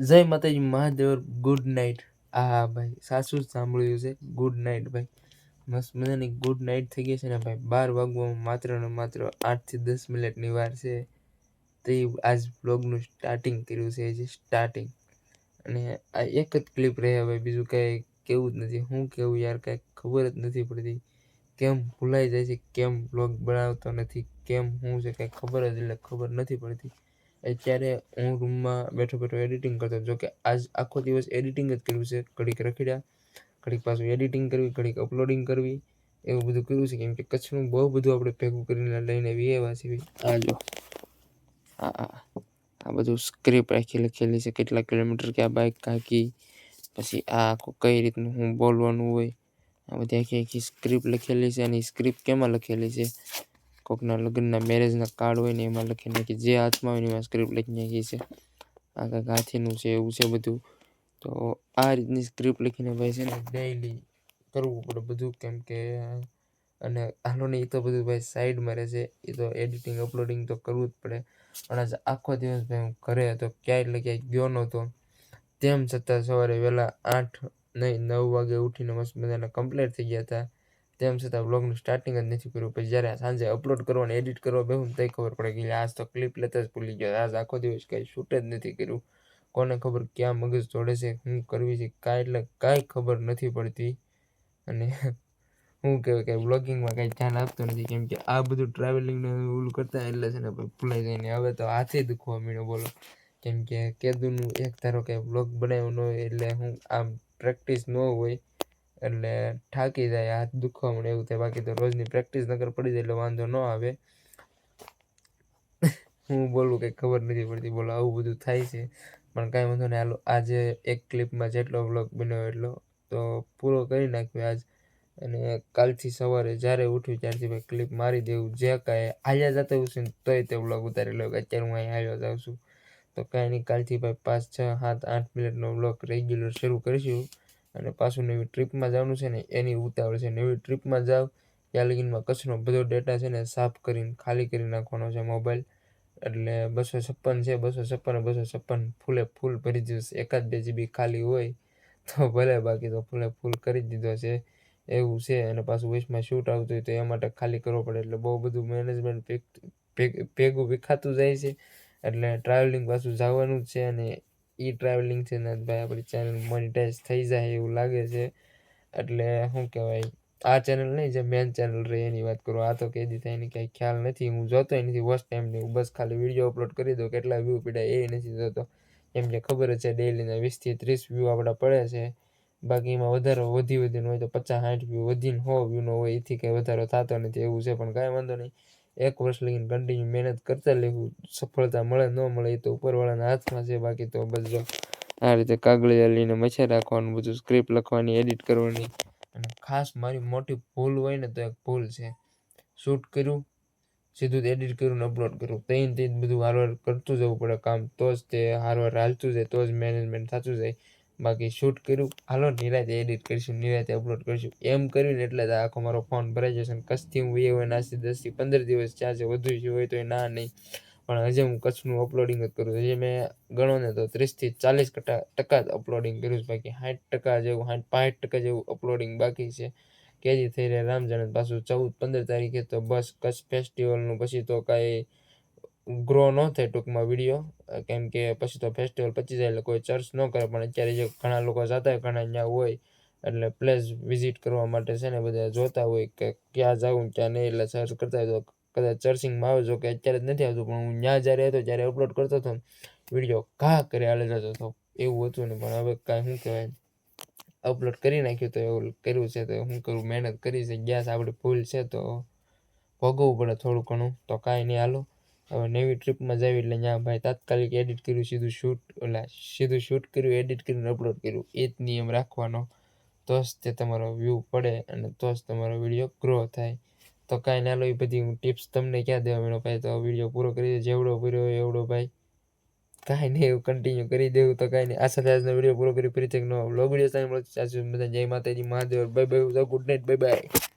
જય માતાજી Mahadev good night. હા ભાઈ સાચું જ સાંભળ્યું છે, ગુડ નાઇટ ભાઈ। મસ્ત મજાની ગુડ નાઇટ થઈ ગઈ છે ને ભાઈ। 12 વાગવામાં માત્ર ને માત્ર 8 થી 10 મિનિટની વાર છે, તે આજ બ્લોગનું સ્ટાર્ટિંગ કર્યું છે, જે સ્ટાર્ટિંગ। અને આ એક જ ક્લિપ રહે ભાઈ, બીજું કાંઈ કેવું જ નથી। હું કેવું યાર, કાંઈ ખબર જ નથી પડતી, કેમ ભૂલાઈ જાય છે, કેમ બ્લોગ બનાવતો નથી, કેમ શું છે કાંઈ ખબર જ એટલે ખબર નથી પડતી। અત્યારે હું રૂમમાં બેઠો બેઠો એડિટિંગ કરતો, જો કે આજ આખો દિવસ એડિટિંગ જ કર્યું છે। ઘડીક રખડ્યા, ઘડીક પાછું એડિટિંગ કરવી, ઘડીક અપલોડિંગ કરવી, એવું બધું કર્યું છે। કેમ કે કચ્છનું બહુ બધું આપણે ભેગું કરીને લઈને આવ્યા છીએ। આ જો આ બધું સ્ક્રિપ્ટ આખી લખેલી છે, કેટલા કિલોમીટર ક્યાં બાઇક કાંકી, પછી આ આખું કઈ રીતનું હું બોલવાનું હોય, આ બધી આખી સ્ક્રિપ્ટ લખેલી છે। અને સ્ક્રિપ્ટ કેમાં લખેલી છે, કોકના લગ્નના મેરેજના કાર્ડ હોય ને એમાં લખી નાખી, જે હાથમાં હોય ને એમાં સ્ક્રિપ્ટ લખી નાખી છે। આ કાંઈક હાથીનું છે, એવું છે બધું। તો આ રીતની સ્ક્રિપ્ટ લખીને ભાઈ છે ને ડેઈલી કરવું પડે બધું, કેમ કે અને હાલો ને એ તો બધું ભાઈ સાઈડમાં રહેશે, એ તો એડિટિંગ અપલોડિંગ તો કરવું જ પડે। પણ આજે આખો દિવસ ભાઈ હું ઘરે હતો, ક્યાંય એટલે ક્યાંય ગયો નહોતો, તેમ છતાં સવારે વહેલા 8 નહીં 9 વાગે ઉઠીને મસ્ત મજાના કમ્પ્લીટ થઈ ગયા હતા। તેમ છતાં બ્લોગનું સ્ટાર્ટિંગ જ નથી કર્યું। પછી જ્યારે સાંજે અપલોડ કરવાનું એડિટ કરવા બેહું તો ખબર પડે કે આજ તો ક્લિપ લેતા જ ભૂલી ગયો, આજ આખો દિવસ કંઈ શૂટ જ નથી કર્યું। કોને ખબર ક્યાં મગજ દોડે છે, શું કરવી છે, કાંઈ એટલે કાંઈ ખબર નથી પડતી। અને શું કહેવાય કે વ્લોગિંગમાં કાંઈ ધ્યાન આપતો નથી, કેમ કે આ બધું ટ્રાવેલિંગને ઓલું કરતા એટલે છે ને ભૂલાઈ જાય ને હવે તો હાથે દુખવા માંડ્યો બોલો। કેમ કે કેદુનું એક ધારો કે વ્લોગ બનાવ્યો ન હોય એટલે હું આમ પ્રેક્ટિસ ન હોય એટલે થાકી જાય, હાથ દુખવા મળે એવું થાય। બાકી તો રોજની પ્રેક્ટિસ નગર પડી જાય એટલે વાંધો ન આવે। હું બોલું કંઈ ખબર નથી પડતી, બોલો આવું બધું થાય છે। પણ કાંઈ વાંધો નહીં, હાલો આજે એક ક્લિપમાં જેટલો વ્લોગ બન્યો એટલો તો પૂરો કરી નાખ્યો આજ। અને કાલથી સવારે જ્યારે ઉઠ્યું ત્યારથી ભાઈ ક્લિપ મારી દેવું, જે કાંઈ હાલ્યા જતા હોય છે ને તોય તે વ્લોગ ઉતારી લો, અત્યારે હું અહીં હાલ્યો જાઉં છું તો કાંઈ નહીં, કાલથી ભાઈ 5, 6, 7, 8 મિનિટનો વ્લોગ રેગ્યુલર શરૂ કરીશું। અને પાછું નવી ટ્રીપમાં જવાનું છે ને એની ઉતાવળ છે। નવી ટ્રીપમાં જાવ ત્યાં લગીનમાં કચ્છનો બધો ડેટા છે ને સાફ કરીને ખાલી કરી નાખવાનો છે મોબાઈલ। એટલે 256 છે, 256 અને 256 ફૂલે ફૂલ ભરી દીધું છે। 1-2 GB ખાલી હોય તો ભલે, બાકી તો ફૂલે ફૂલ કરી દીધો છે, એવું છે। અને પાછું વોઇસમાં શૂટ આવતું હોય તો એ માટે ખાલી કરવો પડે, એટલે બહુ બધું મેનેજમેન્ટ ભેગું વિખાતું જાય છે। એટલે ટ્રાવેલિંગ પાછું જવાનું જ છે, અને એ ટ્રાવેલિંગ છે ને ભાઈ આપણી ચેનલ મોનિટાઈઝ થઈ જાય એવું લાગે છે। એટલે શું કહેવાય, આ ચેનલ નહીં, જે મેન ચેનલ રહે એની વાત કરું। આ તો કેદી થાય એની કાંઈ ખ્યાલ નથી, હું જોતોય નથી વોચ ટાઈમ નહીં, હું બસ ખાલી વિડીયો અપલોડ કરી દઉં, કેટલા વ્યૂ પડ્યા એ નથી જોતો। કેમ કે ખબર જ છે ડેઈલીના 20 થી 30 વ્યૂ આપણા પડે છે, બાકી એમાં વધારો વધીને હોય તો 50-60 વ્યૂ, વધીને 100 વ્યૂનો હોય, એથી કંઈ વધારો થતો નથી, એવું છે। પણ કાંઈ વાંધો નહીં, એક વર્ષ લગીને કન્ટિન્યુ મહેનત કરતા લેવું, સફળતા મળે ન મળે એ તો ઉપરવાળાના હાથમાં છે। બાકી તો બસ જો આ રીતે કાગળિયા લઈને મચે રાખવાનું, બધું સ્ક્રિપ્ટ લખવાની, એડિટ કરવાની। અને ખાસ મારી મોટી ભૂલ હોય ને તો એક ભૂલ છે, શૂટ કર્યું સીધું એડિટ કર્યું ને અપલોડ કર્યું, તે બધું હારવાર કરતું જવું પડે કામ, તો જ તે હારવાર હાલતું જાય, તો જ મેનેજમેન્ટ થતું જાય। બાકી શૂટ કર્યું, હાલો નિરાતે એડિટ કરીશું, નિરાતે અપલોડ કરીશું, એમ કરીને એટલે જ આખો મારો ફોન ભરાઈ જશે। અને કચ્છથી હું એ હોય આજથી 10 થી 15 દિવસ ત્યાં છે, વધુ હોય તો એ ના નહીં, પણ હજી હું કચ્છનું અપલોડિંગ જ કરું છું। હજી મેં ગણો ને તો 30 થી 40% જ અપલોડિંગ કર્યું છે, બાકી 60% જેવું, 65% જેવું અપલોડિંગ બાકી છે। કેદી થઈ રહે રામ જાણે। પાછું 14-15 તારીખે તો બસ કચ્છ ફેસ્ટિવલનું પછી તો કાંઈ ગ્રો ન થાય ટૂંકમાં વિડીયો, કેમ કે પછી તો ફેસ્ટિવલ પતી જાય એટલે કોઈ ચર્ચ ન કરે। પણ અત્યારે જે ઘણા લોકો જતા હોય, ઘણા ત્યાં હોય, એટલે પ્લેસ વિઝિટ કરવા માટે છે ને બધા જોતા હોય કે ક્યાં જવું ક્યાં નહીં, એટલે સર્ચ કરતા હોય તો કદાચ સર્ચિંગમાં આવે, જો કે અત્યારે જ નથી આવતું, પણ હું ત્યાં જ્યારે હતો ત્યારે અપલોડ કરતો હતો ને વિડીયો ઘા કરે હાલે જતો હતો, એવું હતું ને। પણ હવે કાંઈ શું કહેવાય, અપલોડ કરી નાખ્યું તો એવું કર્યું છે તો શું કરું, મહેનત કરી છે, ગેસ આપણી ભૂલ છે તો ભોગવવું પડે થોડું ઘણું, તો કાંઈ નહીં હાલો। હવે નવી ટ્રીપમાં જાવી એટલે ત્યાં ભાઈ તાત્કાલિક એડિટ કર્યું, સીધું શૂટ કર્યું, એડિટ કરીને અપલોડ કર્યું, એ જ નિયમ રાખવાનો, તો જ તે તમારો વ્યૂ પડે અને તો જ તમારો વિડીયો ગ્રો થાય। તો કાંઈ ના લો, એ બધી હું ટિપ્સ તમને ક્યાં દેવા માંડ્યો ભાઈ, તો વિડીયો પૂરો કરી દે, જેવડો પૂરો હોય એવડો ભાઈ, કાંઈ નહીં એવું કન્ટિન્યુ કરી દેવું। તો કાંઈ નહીં, આ સાથે આજનો વિડીયો પૂરો કરી, ફરીથી એક નવો વ્લોગ વિડીયો સાથે મળીશું, ત્યાં સુધી બધાને જય માતાજી Mahadev, bye bye, good night, bye bye.